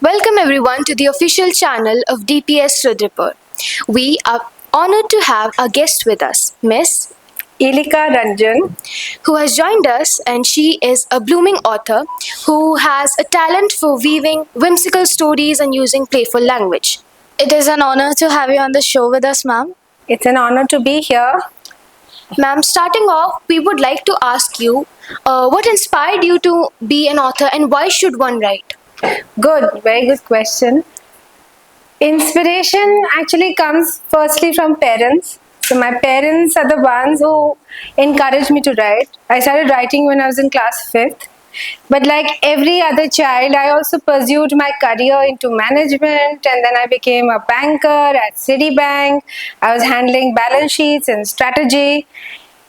Welcome everyone to the official channel of DPS Rudrapur. We are honored to have a guest with us, Miss, Ilika Ranjan. who has joined us, and she is a blooming author who has a talent for weaving whimsical stories and using playful language. It is an honor to have you on the show with us, ma'am. It's an honor to be here. Ma'am, starting off, we would like to ask you what inspired you to be an author and why should one write? Good, very good question. Inspiration actually comes firstly from parents. So my parents are the ones who encouraged me to write. I started writing when I was in class 5th. But like every other child, I also pursued my career into management, and then I became a banker at Citibank. I was handling balance sheets and strategy.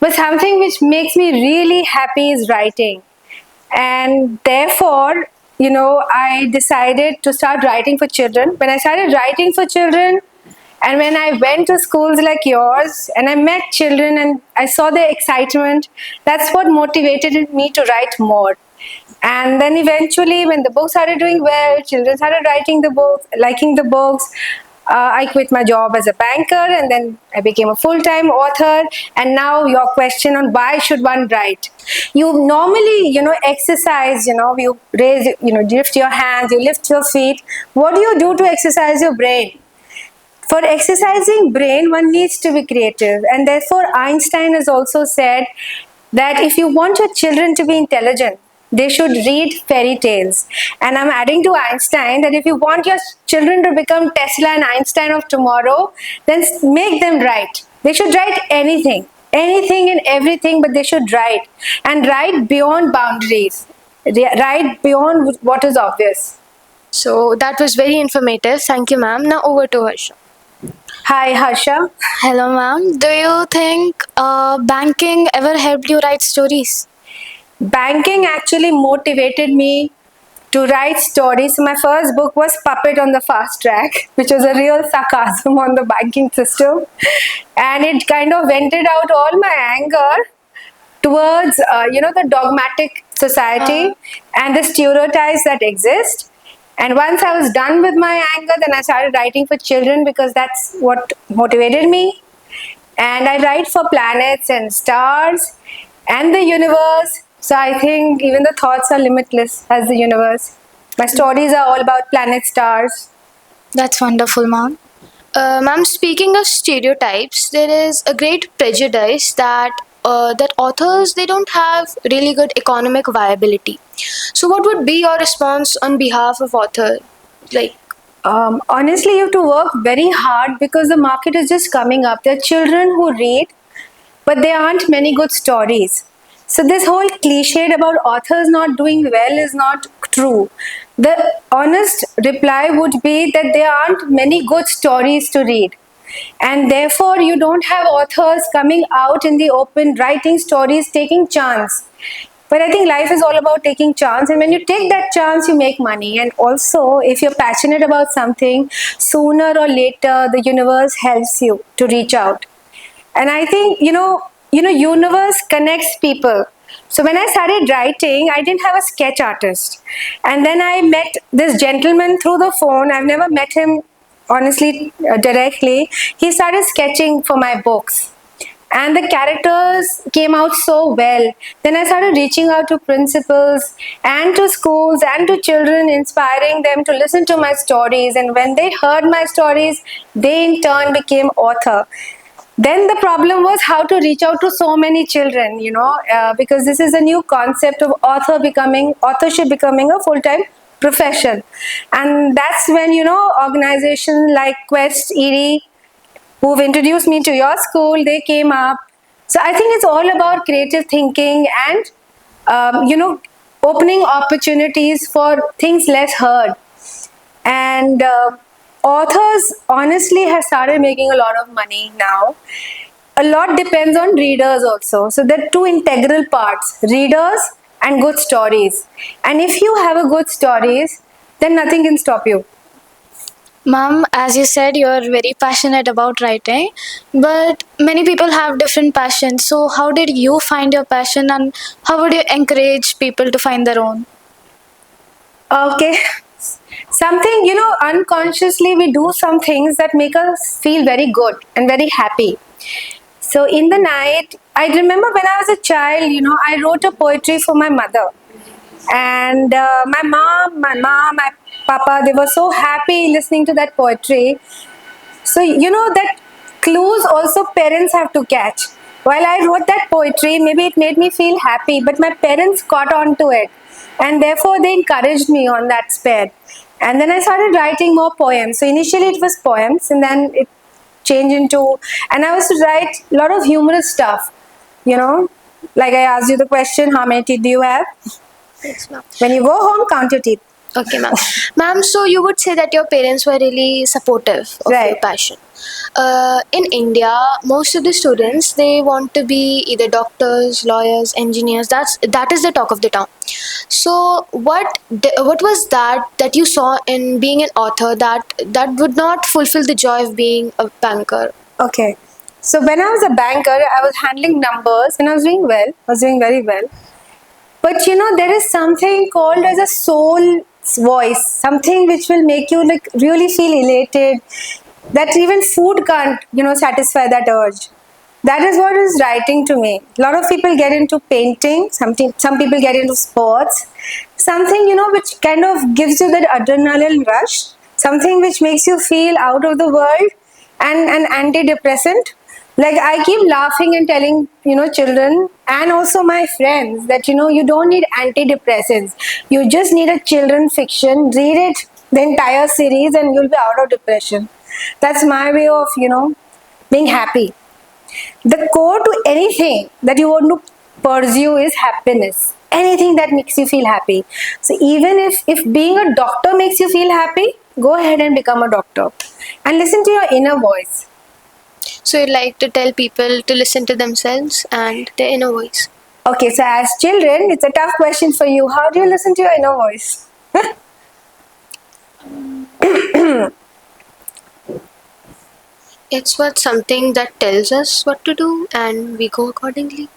But something which makes me really happy is writing. And therefore, I decided to start writing for children. When I started writing for children, and when I went to schools like yours and I met children and I saw their excitement, that's what motivated me to write more. And then eventually, when the book started doing well, children started writing the books, liking the books. I quit my job as a banker and then I became a full-time author. And now your question on why should one write? You normally, exercise, you raise, lift your hands, you lift your feet. What do you do to exercise your brain? For exercising brain, one needs to be creative. And therefore, Einstein has also said that if you want your children to be intelligent, they should read fairy tales. And I'm adding to Einstein that if you want your children to become Tesla and Einstein of tomorrow, then make them write. They should write anything and everything, but they should write. And write beyond boundaries. Write beyond what is obvious. So that was very informative. Thank you, ma'am. Now over to Harsha. Hi, Harsha. Hello, ma'am. Do you think banking ever helped you write stories? Banking actually motivated me to write stories. So my first book was Puppet on the Fast Track, which was a real sarcasm on the banking system. And it kind of vented out all my anger towards, the dogmatic society and the stereotypes that exist. And once I was done with my anger, then I started writing for children because that's what motivated me. And I write for planets and stars and the universe. So I think even the thoughts are limitless as the universe. My stories are all about planet stars. That's wonderful, ma'am. Ma'am, speaking of stereotypes, there is a great prejudice that authors they don't have really good economic viability. So, what would be your response on behalf of author? Like, Honestly, you have to work very hard because the market is just coming up. There are children who read, but there aren't many good stories. So this whole cliche about authors not doing well is not true. The honest reply would be that there aren't many good stories to read. And therefore, you don't have authors coming out in the open, writing stories, taking chance. But I think life is all about taking chance. And when you take that chance, you make money. And also, if you're passionate about something, sooner or later, the universe helps you to reach out. And I think, universe connects people. So when I started writing, I didn't have a sketch artist. And then I met this gentleman through the phone. I've never met him, honestly, directly. He started sketching for my books. And the characters came out so well. Then I started reaching out to principals and to schools and to children, inspiring them to listen to my stories. And when they heard my stories, they in turn became author. Then the problem was how to reach out to so many children, because this is a new concept of authorship becoming a full-time profession. And that's when, organizations like Quest, ERI, who've introduced me to your school, they came up. So I think it's all about creative thinking and, opening opportunities for things less heard. And authors honestly have started making a lot of money now. A lot depends on readers also. So there are two integral parts, readers and good stories. And if you have a good stories, then nothing can stop you. Ma'am, as you said, you're very passionate about writing, but many people have different passions. So, how did you find your passion and how would you encourage people to find their own? Okay. something, unconsciously we do some things that make us feel very good and very happy. So in the night, I remember when I was a child, I wrote a poetry for my mother. And my papa, they were so happy listening to that poetry. So, that clues also parents have to catch. While I wrote that poetry, maybe it made me feel happy, but my parents caught on to it. And therefore, they encouraged me on that spare. And then I started writing more poems. So, initially, it was poems, and then it changed into, and I was to write a lot of humorous stuff, you know. Like I asked you the question, how many teeth do you have? Yes, ma'am. When you go home, count your teeth. Okay, ma'am. Ma'am, so you would say that your parents were really supportive of your Right. passion. In India, most of the students they want to be either doctors, lawyers, engineers. That is the talk of the town. So, what was that you saw in being an author that would not fulfill the joy of being a banker? Okay. So when I was a banker, I was handling numbers and I was doing well. I was doing very well. But there is something called as a soul's voice, something which will make you like really feel elated. That even food can't, satisfy that urge. That is what is writing to me. A lot of people get into painting, some people get into sports, something, which kind of gives you that adrenaline rush, something which makes you feel out of the world, and an antidepressant. Like I keep laughing and telling, children and also my friends that, you don't need antidepressants. You just need a children fiction, read it, the entire series, and you'll be out of depression. That's my way of, being happy. The core to anything that you want to pursue is happiness. Anything that makes you feel happy. So even if being a doctor makes you feel happy, go ahead and become a doctor. And listen to your inner voice. So, you like to tell people to listen to themselves and their inner voice. Okay, so as children, it's a tough question for you. How do you listen to your inner voice? It's what something that tells us what to do, and we go accordingly.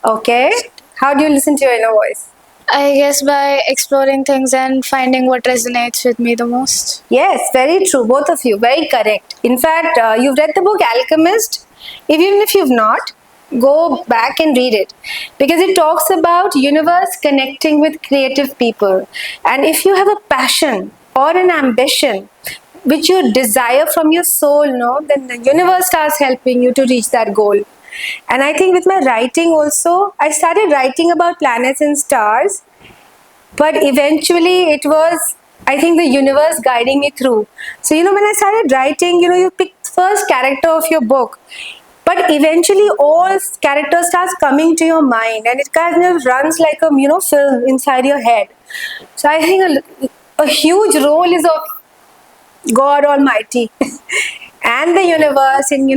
Okay. How do you listen to your inner voice? I guess by exploring things and finding what resonates with me the most. Yes, very true. Both of you. Very correct. In fact, you've read the book Alchemist. Even if you've not, go back and read it. Because it talks about universe connecting with creative people. And if you have a passion or an ambition, which you desire from your soul, no, then the universe starts helping you to reach that goal. And I think with my writing also, I started writing about planets and stars, but eventually it was, I think, the universe guiding me through. So when I started writing, you pick first character of your book, but eventually all characters starts coming to your mind, and it kind of runs like a film inside your head. So I think a huge role is of God Almighty and the universe in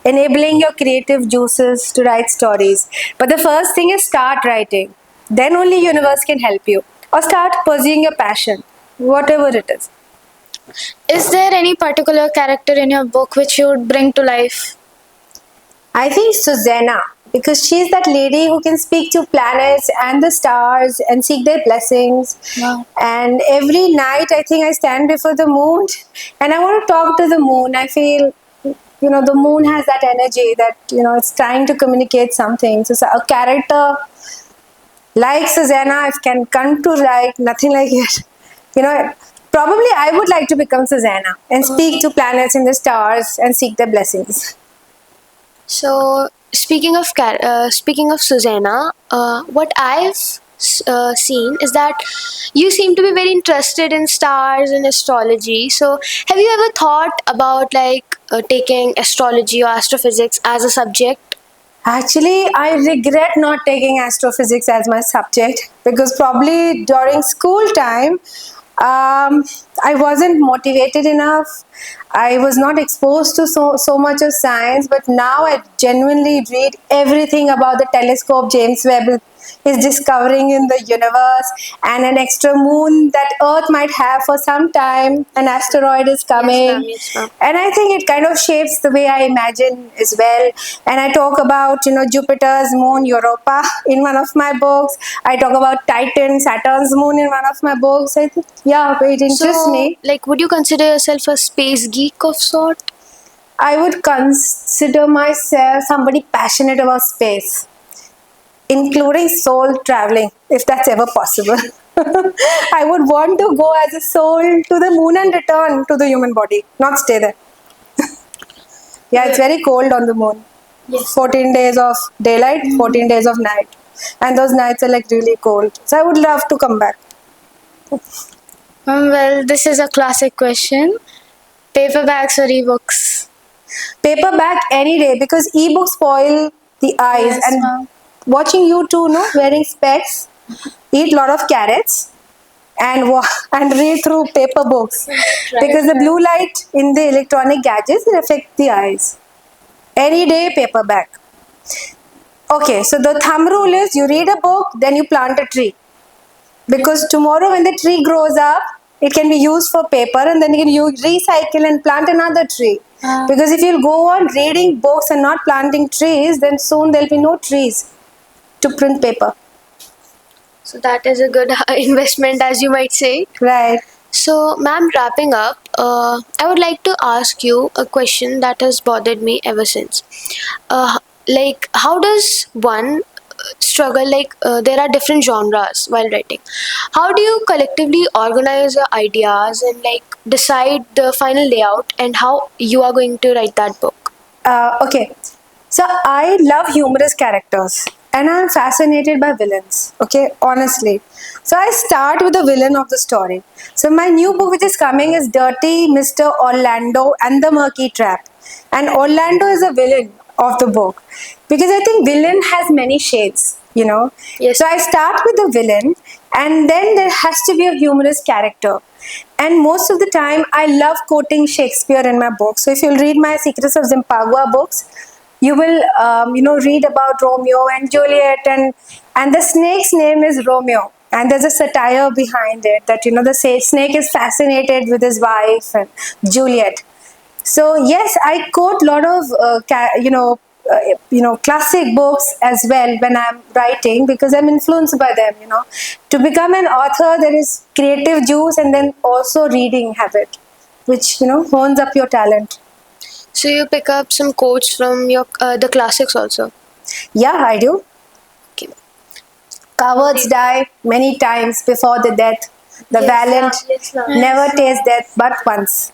enabling your creative juices to write stories. But the first thing is start writing. Then only universe can help you. Or start pursuing your passion, whatever it is. Is there any particular character in your book which you would bring to life? I think Susanna, because she's that lady who can speak to planets and the stars and seek their blessings. Wow. And every night, I think I stand before the moon and I want to talk to the moon. I feel, the moon has that energy that, it's trying to communicate something. So a character like Susanna, if can come to write, nothing like it. Probably I would like to become Susanna and speak to planets and the stars and seek their blessings. So, speaking of Susanna, what I've seen is that you seem to be very interested in stars and astrology. So, have you ever thought about taking astrology or astrophysics as a subject? Actually, I regret not taking astrophysics as my subject because probably during school time, I wasn't motivated enough. I was not exposed to so much of science, but now I genuinely read everything about the telescope, James Webb. is discovering in the universe, and an extra moon that Earth might have for some time. An asteroid is Yes, ma'am. coming. Yes, ma'am. And I think it kind of shapes the way I imagine as well. And I talk about, Jupiter's moon, Europa, in one of my books. I talk about Titan, Saturn's moon, in one of my books. I think, yeah, it interests So, me. like, would you consider yourself a space geek of sort? I would consider myself somebody passionate about space, including soul traveling, if that's ever possible. I would want to go as a soul to the moon and return to the human body, not stay there. Yeah, it's very cold on the moon. Yes. 14 days of daylight, 14 days of night. And those nights are like really cold. So I would love to come back. Well, this is a classic question. Paperbacks or ebooks? Paperback any day because ebooks spoil the eyes. Yes, And ma'am. watching you two, no, wearing specs, eat lot of carrots and and read through paper books because the blue light in the electronic gadgets will affect the eyes. Any day paperback. Okay, so the thumb rule is you read a book, then you plant a tree. Because tomorrow when the tree grows up, it can be used for paper and then you can recycle and plant another tree. Because if you'll go on reading books and not planting trees, then soon there'll be no trees to print paper. So that is a good investment, as you might say. Right. So, ma'am, wrapping up, I would like to ask you a question that has bothered me ever since. Like, how does one struggle? Like, there are different genres while writing. How do you collectively organize your ideas and like decide the final layout and how you are going to write that book? Okay. So I love humorous characters and I'm fascinated by villains. Okay, honestly. So I start with the villain of the story. So my new book, which is coming, is Dirty Mr. Orlando and the Murky Trap. And Orlando is a villain of the book because I think villain has many shades. Yes. So I start with the villain and then there has to be a humorous character. And most of the time, I love quoting Shakespeare in my books. So if you'll read my Secrets of Zimpagua books, you will, read about Romeo and Juliet, and the snake's name is Romeo. And there's a satire behind it that the snake is fascinated with his wife and Juliet. So yes, I quote a lot of classic books as well when I'm writing because I'm influenced by them. To become an author, there is creative juice and then also reading habit, which hones up your talent. So you pick up some quotes from your the classics also. Yeah, I do. Okay. Cowards die many times before the death. The valiant never taste death but once.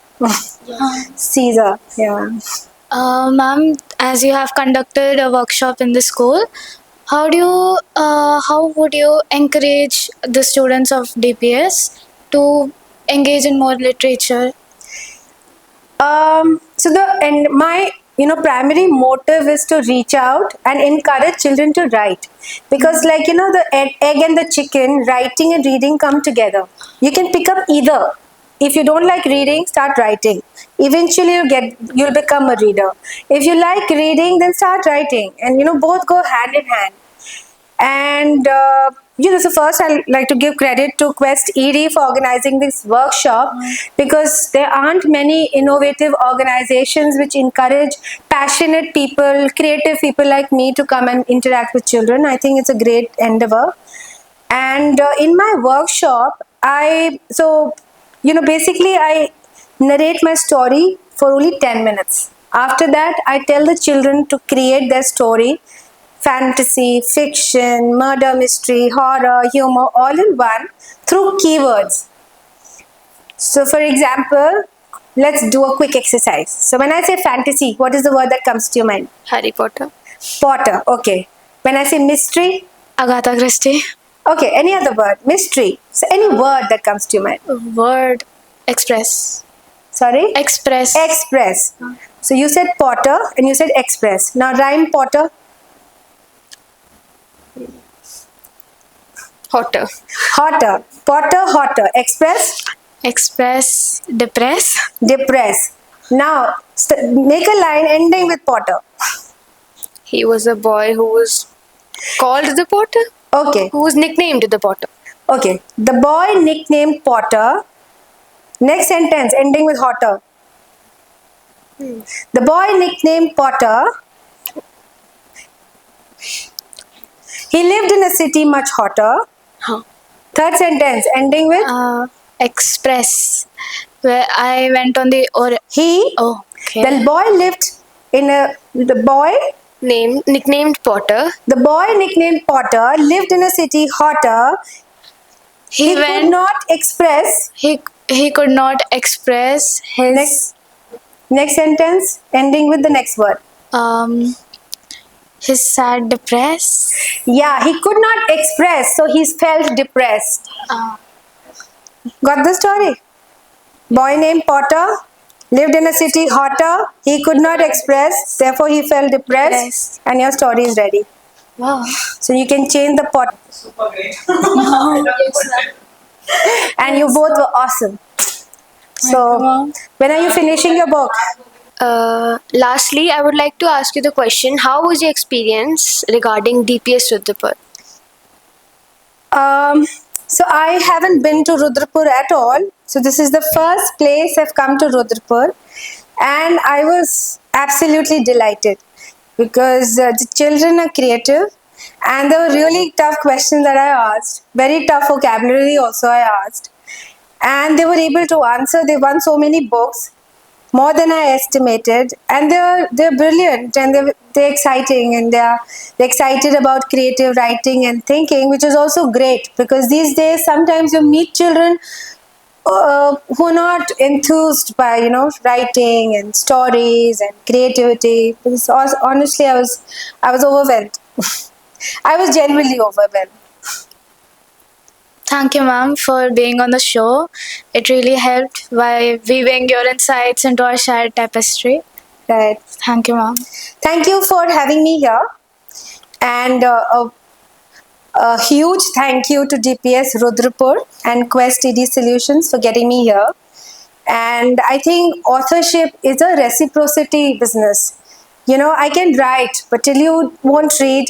Caesar, yeah. Ma'am, as you have conducted a workshop in the school, how would you encourage the students of DPS to engage in more literature? My primary motive is to reach out and encourage children to write because the egg and the chicken, writing and reading come together. You can pick up either. If you don't like reading, start writing. Eventually you'll become a reader. If you like reading, then start writing, and both go hand in hand. And so first I'd like to give credit to Quest ED for organizing this workshop because there aren't many innovative organizations which encourage passionate people, creative people like me to come and interact with children. I think it's a great endeavor. And in my workshop, basically I narrate my story for only 10 minutes. After that, I tell the children to create their story. Fantasy, fiction, murder mystery, horror, humor, all in one through keywords. So for example, let's do a quick exercise. So when I say fantasy, what is the word that comes to your mind? Harry Potter. Potter, okay. When I say mystery, Agatha Christie. okay, any other word? Mystery. So any word that comes to your mind. Word. Express. Sorry? Express. Express. So you said Potter and you said express. Now rhyme Potter. Hotter. Hotter. Potter, hotter. Express. Express. Depress. Depress. Now make a line ending with Potter. He was a boy who was called the Potter. Okay. Who was nicknamed the Potter? Okay. The boy nicknamed Potter. Next sentence ending with hotter. The boy nicknamed Potter. He lived in a city much hotter. Huh. Third sentence ending with Express. Where I went on the he. Oh, okay. The boy lived in a. The boy. Nicknamed Potter. The boy nicknamed Potter lived in a city hotter. He could not express. He could not express his Next sentence ending with the next word. His sad depressed. Yeah, he could not express, so he felt depressed. Got the story? Boy named Potter lived in a city hotter. He could not express, therefore he felt depressed. And your story is ready. Wow. So you can change the pot. Super great. And you both were awesome. So when are you finishing your book? Lastly, I would like to ask you the question: how was your experience regarding DPS Rudrapur? So I haven't been to Rudrapur at all. So this is the first place I've come to Rudrapur, and I was absolutely delighted because the children are creative, and there were really tough questions that I asked. Very tough vocabulary also I asked, and they were able to answer. They won so many books, more than I estimated, and they're brilliant, and they're exciting, and they're excited about creative writing and thinking, which is also great because these days sometimes you meet children who are not enthused by writing and stories and creativity. Because honestly, I was overwhelmed. I was genuinely overwhelmed. Thank you, ma'am, for being on the show. It really helped by weaving your insights into our shared tapestry. Right. Thank you, ma'am. Thank you for having me here, and a huge thank you to DPS Rudrapur and Quest TD Solutions for getting me here. And I think authorship is a reciprocity business. I can write, but till you won't read,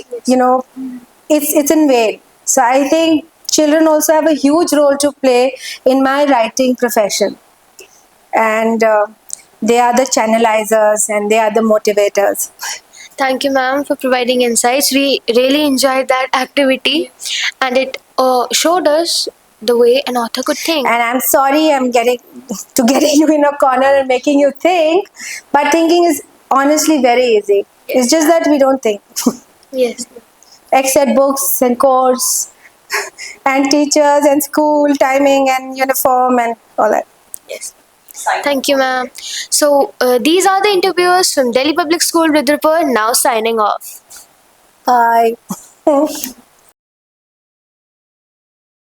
it's in vain. So I think children also have a huge role to play in my writing profession. And they are the channelizers and they are the motivators. Thank you, ma'am, for providing insights. We really enjoyed that activity, and it showed us the way an author could think. And I'm sorry I'm getting you in a corner and making you think, but thinking is honestly very easy. It's just that we don't think. Yes. Except books and course and teachers and school timing and uniform and all that. Yes. Thank you, ma'am. So, these are the interviewers from Delhi Public School, Rudrapur, now signing off. Bye.